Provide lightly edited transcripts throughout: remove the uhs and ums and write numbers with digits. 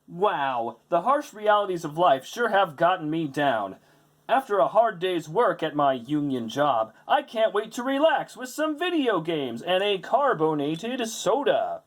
Wow, the harsh realities of life sure have gotten me down. After a hard day's work at my union job, I can't wait to relax with some video games and a carbonated soda.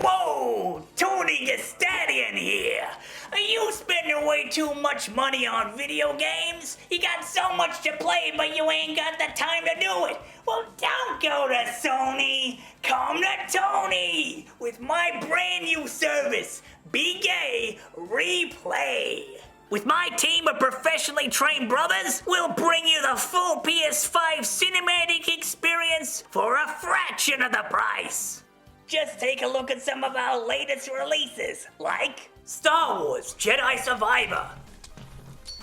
Whoa! Tony Gestadian here! Are you spending way too much money on video games? You got so much to play, but you ain't got the time to do it. Well, don't go to Sony. Come to Tony with my brand new service, VGA Replay. With my team of professionally trained brothers, we'll bring you the full PS5 cinematic experience for a fraction of the price. Just take a look at some of our latest releases, like Star Wars Jedi Survivor.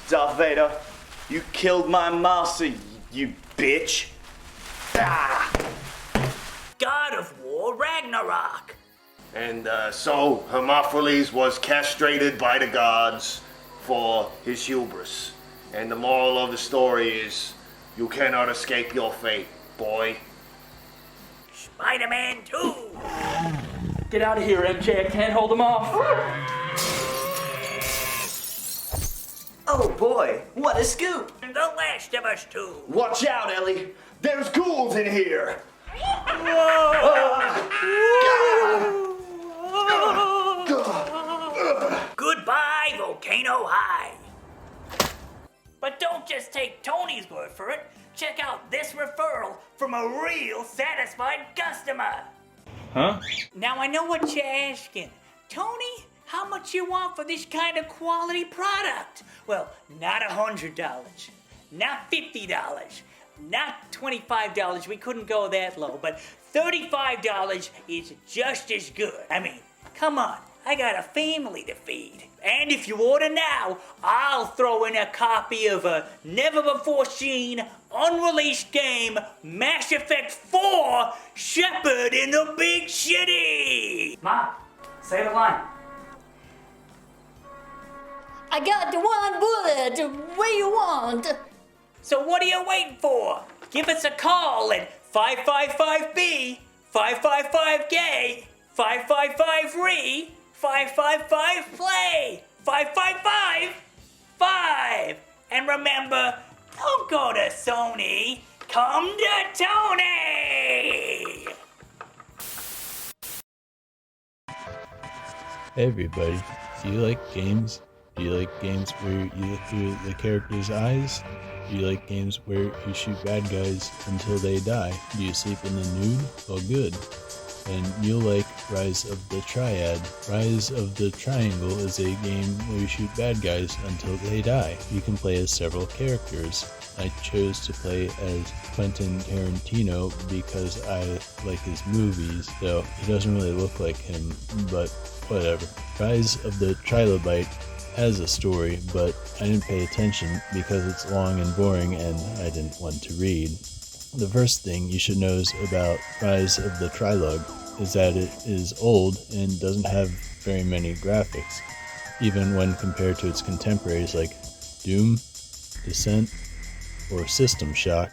Darth Vader, you killed my master, you bitch. Ah! God of War Ragnarok. And so Hermophilus was castrated by the gods for his hubris. And the moral of the story is, you cannot escape your fate, boy. Spider-Man 2. Get out of here, MJ. I can't hold him off. Oh boy, what a scoop! The Last of Us 2. Watch out, Ellie! There's ghouls in here! Goodbye, Volcano High. But don't just take Tony's word for it. Check out this referral from a real satisfied customer. Huh? Now I know what you're asking. Tony, how much you want for this kind of quality product? Well, not $100, not $50, not $25. We couldn't go that low, but $35 is just as good. I mean, come on. I got a family to feed. And if you order now, I'll throw in a copy of a never-before-seen, unreleased game, Mass Effect 4, Shepherd in the Big Shitty! Mom, say the line. I got the one bullet. What you want? So what are you waiting for? Give us a call at 555B, 555-GAY, 555-RE, 555-PLAY, 555-5. And remember, don't go to Sony, come to Tony! Hey everybody, do you like games? Do you like games where you look through the character's eyes? Do you like games where you shoot bad guys until they die? Do you sleep in the nude? Well, good. And you'll like Rise of the Triad. Rise of the Triangle is a game where you shoot bad guys until they die. You can play as several characters. I chose to play as Quentin Tarantino because I like his movies, though he doesn't really look like him, but whatever. Rise of the Trilobite has a story, but I didn't pay attention because it's long and boring and I didn't want to read. The first thing you should know about Rise of the Trilog is that it is old and doesn't have very many graphics, even when compared to its contemporaries like Doom, Descent, or System Shock.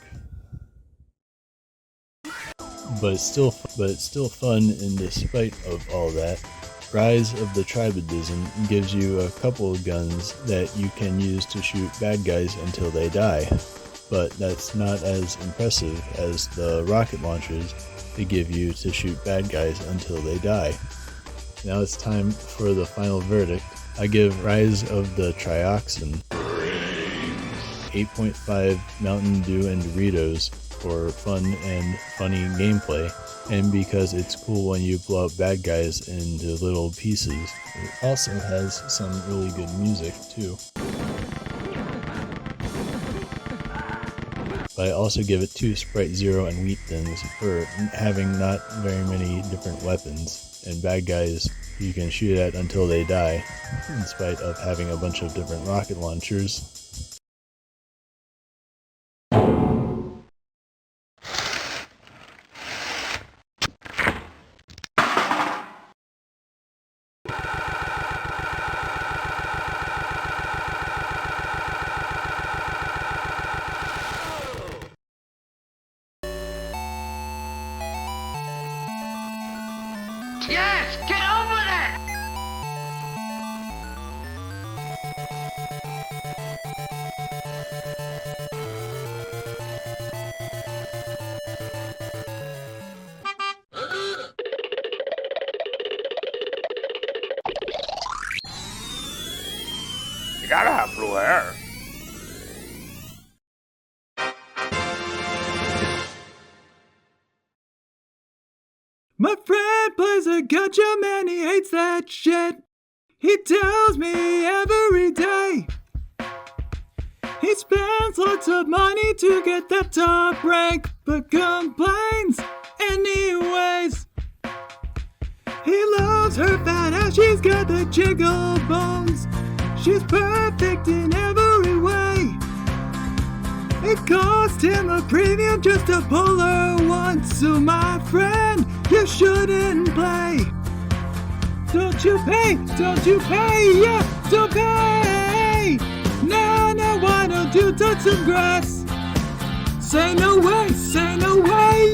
But it's still fun, and despite of all that, Rise of the Tribadism gives you a couple of guns that you can use to shoot bad guys until they die. but that's not as impressive as the rocket launchers they give you to shoot bad guys until they die. Now it's time for the final verdict. I give Rise of the Trioxin 8.5 Mountain Dew and Doritos for fun and funny gameplay, and because it's cool when you blow up bad guys into little pieces. It also has some really good music too. But I also give it 2 Sprite Zero and Wheat Thins for having not very many different weapons, and bad guys you can shoot at until they die, in spite of having a bunch of different rocket launchers. Yes, get over there! You gotta have blue hair. My friend plays a gacha, man, he hates that shit. He tells me every day he spends lots of money to get that top rank, but complains anyways. He loves her fat ass, she's got the jiggle bones. She's perfect in every way. It cost him a premium just to pull her once, so my friend, you shouldn't play. Don't you pay, yeah, don't pay. No, why don't you touch some grass? Say no way,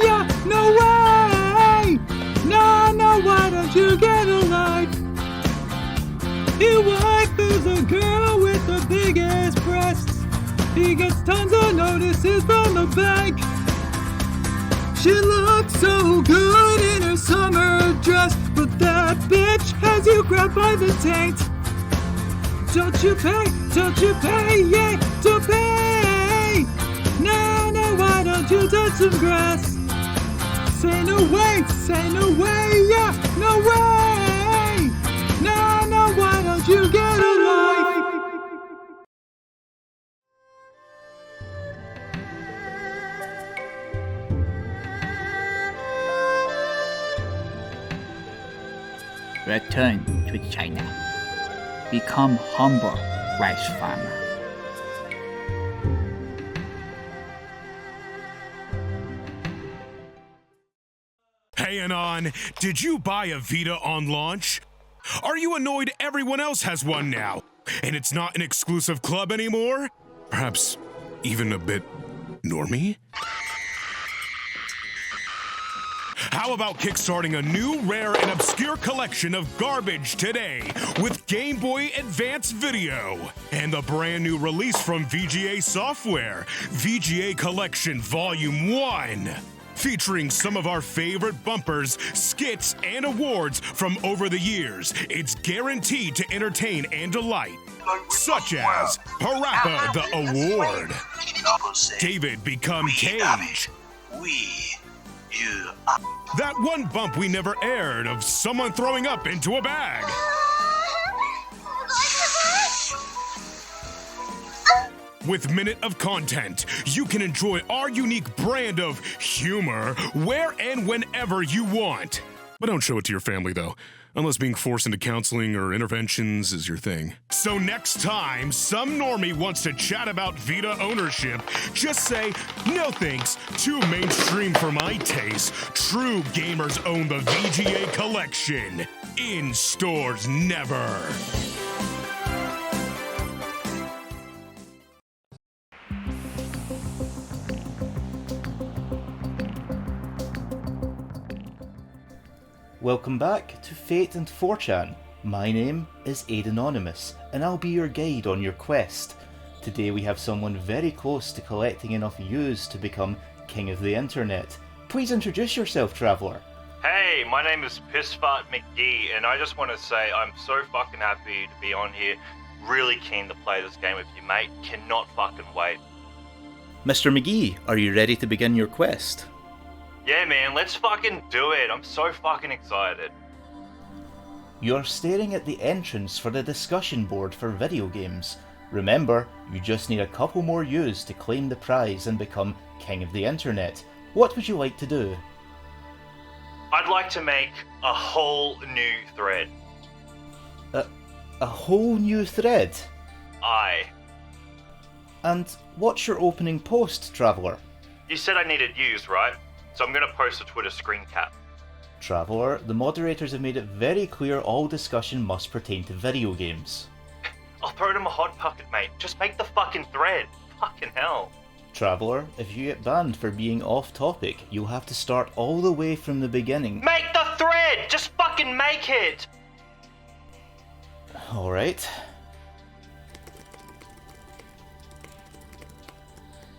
yeah, no way. No, why don't you get a life? He wipes a girl with the biggest breasts. He gets tons of notices from the bank. She looks so good in her summer dress, but that bitch has you grabbed by the taint. Don't you pay, yeah, don't pay. No, why don't you touch some grass? Say no way, yeah, no way. No, why don't you get a life? Return to China. Become humble rice farmer. Hey Anon, did you buy a Vita on launch? Are you annoyed everyone else has one now, and it's not an exclusive club anymore? Perhaps even a bit normie? How about kickstarting a new, rare, and obscure collection of garbage today with Game Boy Advance Video and the brand new release from VGA Software, VGA Collection Volume 1, featuring some of our favorite bumpers, skits, and awards from over the years. It's guaranteed to entertain and delight, such as Parappa the Award, David Become Cage, that one bump we never aired of someone throwing up into a bag. With Minute of Content, you can enjoy our unique brand of humor where and whenever you want. But don't show it to your family, though, unless being forced into counseling or interventions is your thing. So next time some normie wants to chat about Vita ownership, just say, no thanks, too mainstream for my taste. True gamers own the VGA Collection. In stores never. Welcome back to Fate and 4chan. My name is Anonymous, and I'll be your guide on your quest. Today we have someone very close to collecting enough views to become King of the Internet. Please introduce yourself, Traveller. Hey, my name is Pissfart McGee, and I just want to say I'm so fucking happy to be on here. Really keen to play this game with you, mate. Cannot fucking wait. Mr. McGee, are you ready to begin your quest? Yeah, man, let's fucking do it. I'm so fucking excited. You're staring at the entrance for the discussion board for video games. Remember, you just need a couple more views to claim the prize and become King of the Internet. What would you like to do? I'd like to make a whole new thread. A whole new thread? Aye. And what's your opening post, Traveller? You said I needed views, right? So I'm gonna post a Twitter screen cap. Traveller, the moderators have made it very clear all discussion must pertain to video games. I'll throw it in my hot pocket, mate. Just make the fucking thread. Fucking hell. Traveller, if you get banned for being off topic, you'll have to start all the way from the beginning. Make the thread! Just fucking make it! Alright.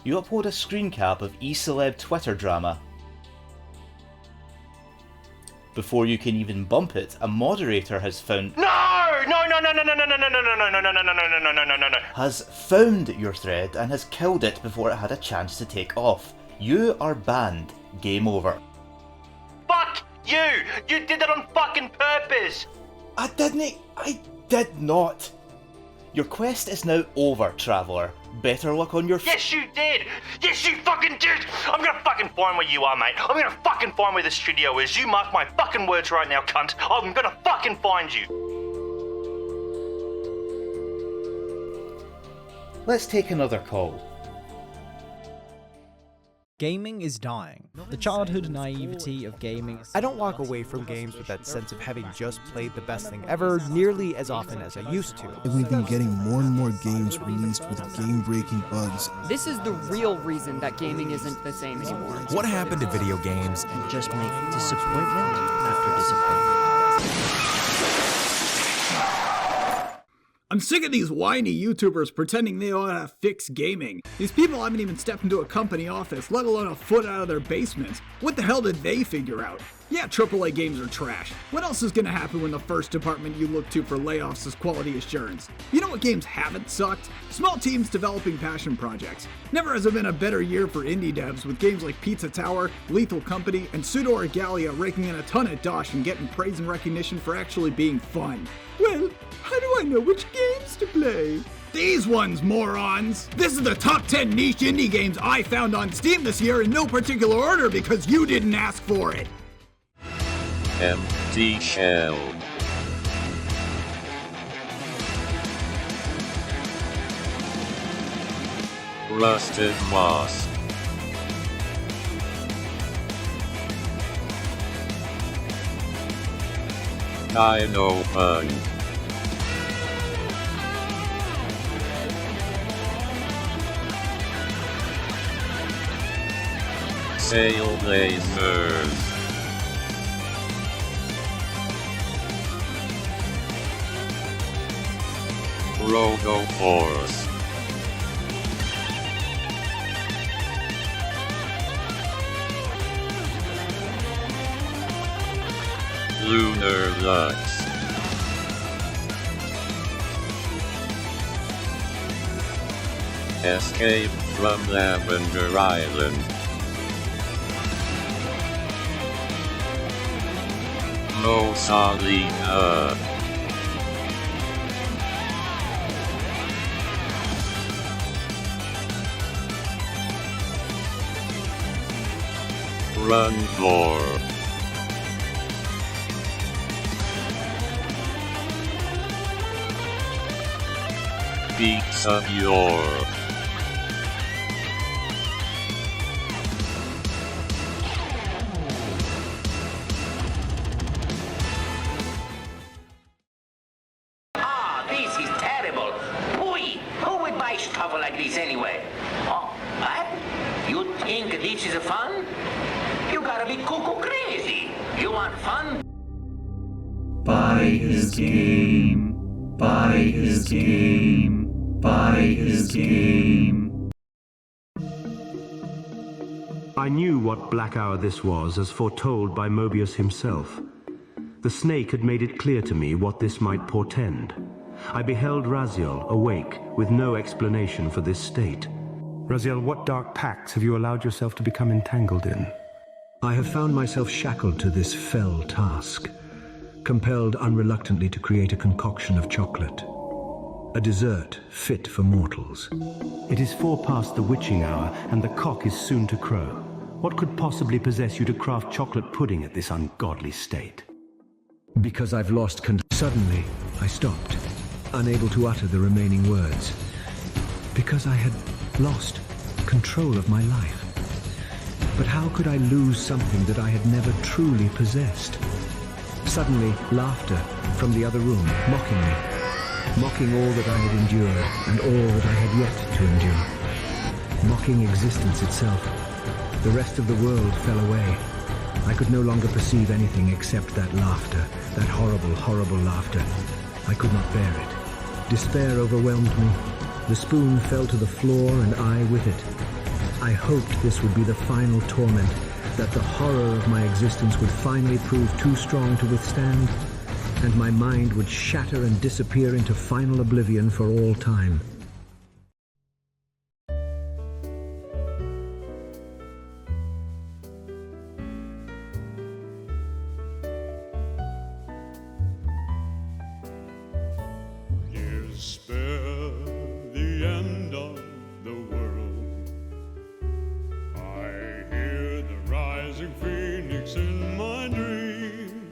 You upload a screen cap of eCeleb Twitter drama. Before you can even bump it, a moderator has found... has found your thread and has killed it before it had a chance to take off. You are banned. Game over. Fuck you! You did that on fucking purpose! I did not. Your quest is now over, Traveller. Better luck on your... Yes, you did! Yes, you fucking did! I'm gonna fucking find where you are, mate. I'm gonna fucking find where the studio is. You mark my fucking words right now, cunt. I'm gonna fucking find you. Let's take another call. Gaming is dying. The childhood naivety of gaming. I don't walk away from games with that sense of having just played the best thing ever nearly as often as I used to. We've been getting more and more games released with game-breaking bugs. This is the real reason that gaming isn't the same anymore. What happened to video games? And just make disappointment after disappointment. I'm sick of these whiny YouTubers pretending they know how to fix gaming. These people haven't even stepped into a company office, let alone a foot out of their basement. What the hell did they figure out? Yeah, AAA games are trash. What else is gonna happen when the first department you look to for layoffs is quality assurance? You know what games haven't sucked? Small teams developing passion projects. Never has there been a better year for indie devs with games like Pizza Tower, Lethal Company, and Pseudo-Regalia raking in a ton of dosh and getting praise and recognition for actually being fun. Well, how do I know which games to play? These ones, morons! This is the top 10 niche indie games I found on Steam this year in no particular order because you didn't ask for it. Empty shell. Rusted wasp. Dino bug. Sail lasers. Rogo Force. Lunar Lux. Escape from Lavender Island. Rosalina. Run for. Pizza Pure. This is terrible. Boy, who would buy stuff like this anyway? Oh, what? You think this is fun? You gotta be cuckoo crazy. You want fun? Buy his game. Buy his game. Buy his game. I knew what black hour this was, as foretold by Mobius himself. The snake had made it clear to me what this might portend. I beheld Raziel awake, with no explanation for this state. Raziel, what dark pacts have you allowed yourself to become entangled in? I have found myself shackled to this fell task, compelled unreluctantly to create a concoction of chocolate. A dessert fit for mortals. It is 4 past the witching hour, and the cock is soon to crow. What could possibly possess you to craft chocolate pudding at this ungodly state? Because I've lost Suddenly, I stopped, unable to utter the remaining words. Because I had lost control of my life. But how could I lose something that I had never truly possessed? Suddenly, laughter from the other room, mocking me. Mocking all that I had endured, and all that I had yet to endure. Mocking existence itself. The rest of the world fell away. I could no longer perceive anything except that laughter, that horrible, horrible laughter. I could not bear it. Despair overwhelmed me. The spoon fell to the floor, and I with it. I hoped this would be the final torment, that the horror of my existence would finally prove too strong to withstand, and my mind would shatter and disappear into final oblivion for all time. Despair, the end of the world. I hear the rising phoenix in my dream,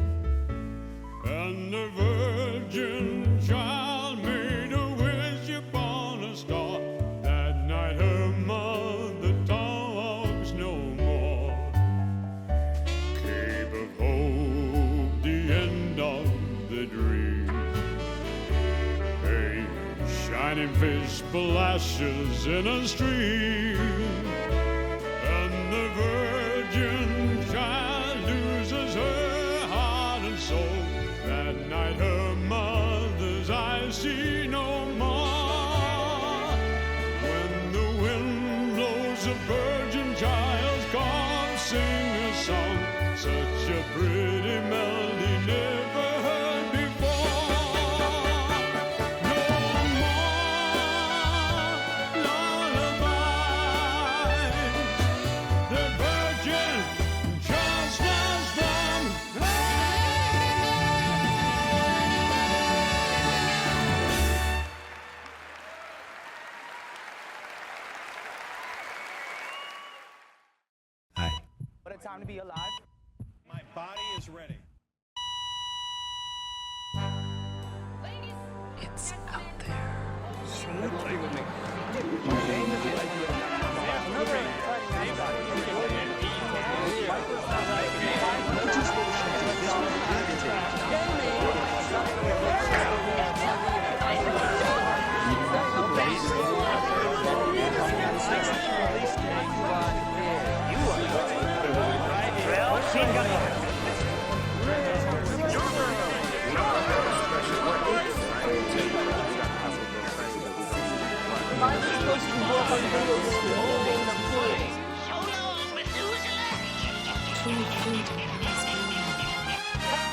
and the virgin child made a wish upon a star. That night her mother talks no more. Cape of hope, the end of the dream. A shining fish splashes in a stream, and the virgin child loses her heart and soul. That night her mother's eyes see no more. When the wind blows, a virgin child's come, sing a song, such a pretty melody never heard before. No more lullabies. The virgin just lost them. What a time to be alive. My body is ready. It's out there. Play with me.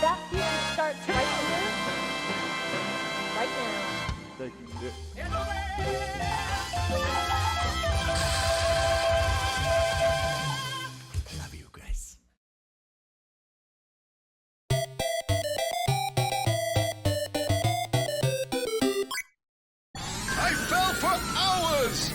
That feeling starts right here, right now. Thank you. Love you guys. I fell for hours!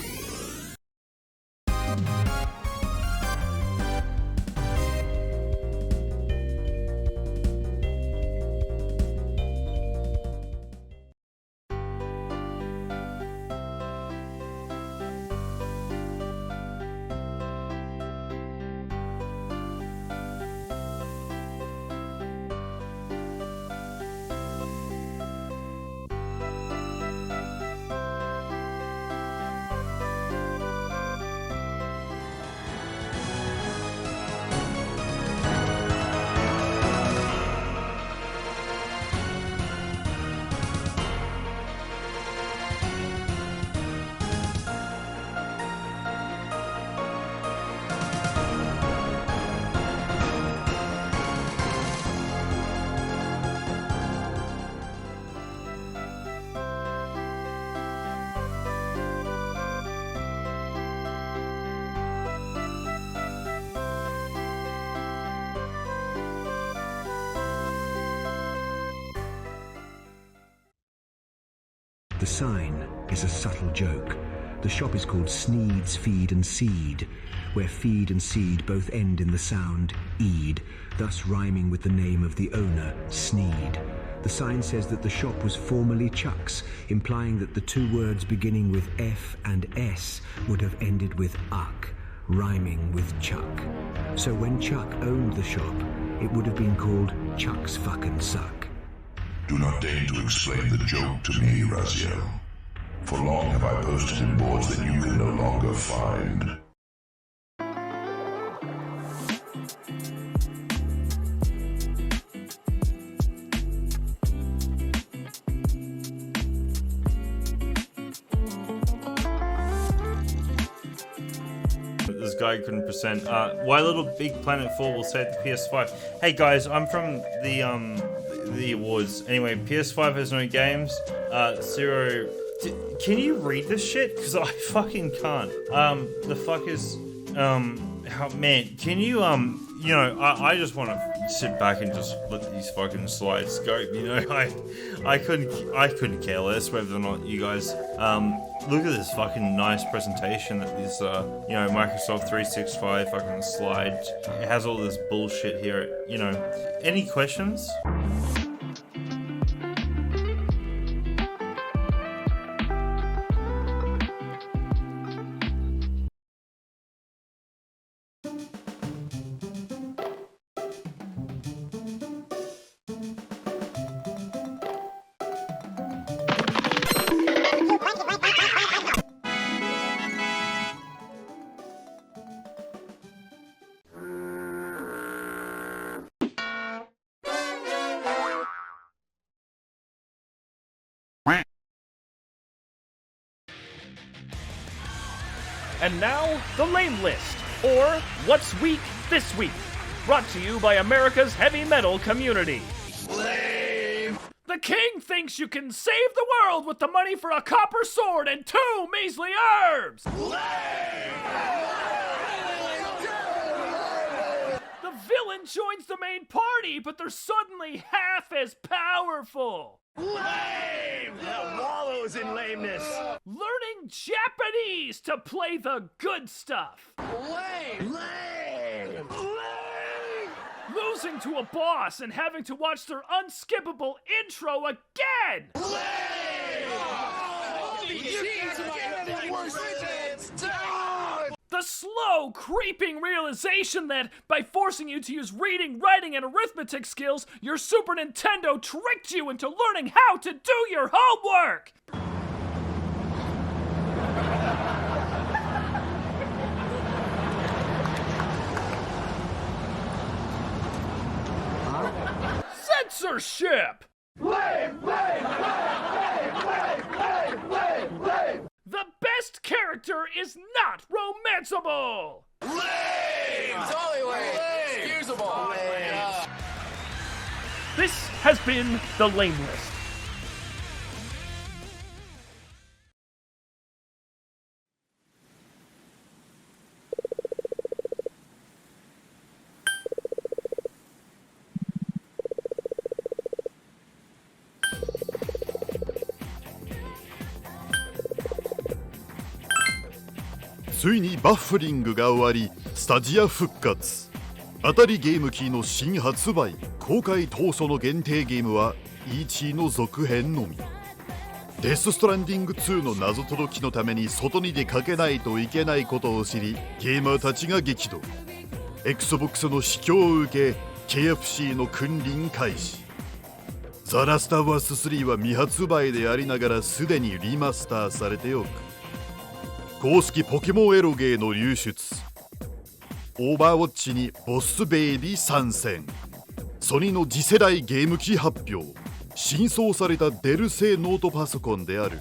The sign is a subtle joke. The shop is called Sneed's Feed and Seed, where feed and seed both end in the sound eed, thus rhyming with the name of the owner, Sneed. The sign says that the shop was formerly Chuck's, implying that the two words beginning with F and S would have ended with uck, rhyming with Chuck. So when Chuck owned the shop, it would have been called Chuck's Fucking Suck. Do not deign to explain the joke to me, Raziel. For long have I posted in boards that you can no longer find. This guy couldn't present. Why Little Big Planet 4 will save the PS5. Hey guys, I'm from the awards. Anyway, PS5 has no games. Zero. Can you read this shit? Because I fucking can't. The fuck is man, can you you know, I just want to sit back and just let these fucking slides go. You know, I couldn't care less whether or not you guys look at this fucking nice presentation that this you know, Microsoft 365 fucking slide. It has all this bullshit here. You know, any questions? And now, the Lame List, or What's Weak This Week, brought to you by America's heavy metal community. Lame! The king thinks you can save the world with the money for a copper sword and 2 measly herbs! Lame! The villain joins the main party, but they're suddenly half as powerful! Lame! That wallows in lameness. Learning Japanese to play the good stuff. Lame! Lame! Lame! Losing to a boss and having to watch their unskippable intro again. Lame! The slow, creeping realization that, by forcing you to use reading, writing, and arithmetic skills, your Super Nintendo tricked you into learning how to do your homework! Censorship! Lame! Lame! Lame! Lame! Lame! Lame! Lame! The best character is not romanceable! Lame! Totally lame! Excusable! Lame! This has been the Lame List.「ついにバッフリングが終わり、スタジア復活。当たりゲーム機の新発売。公開当初の限定ゲームは E.T. の続編のみ。デス・ストランディング2の謎解きのために外に出かけないといけないことを知り、ゲーマーたちが激怒。Xbox の死去を受け、KFC の君臨開始。ザ・ラスト・ワース3は未発売でありながらすでにリマスターされておく。公式ポケモンエロゲーの流出。オーバーウォッチにボスベイビー参戦。ソニーの次世代ゲーム機発表。新装されたデル製ノートパソコンである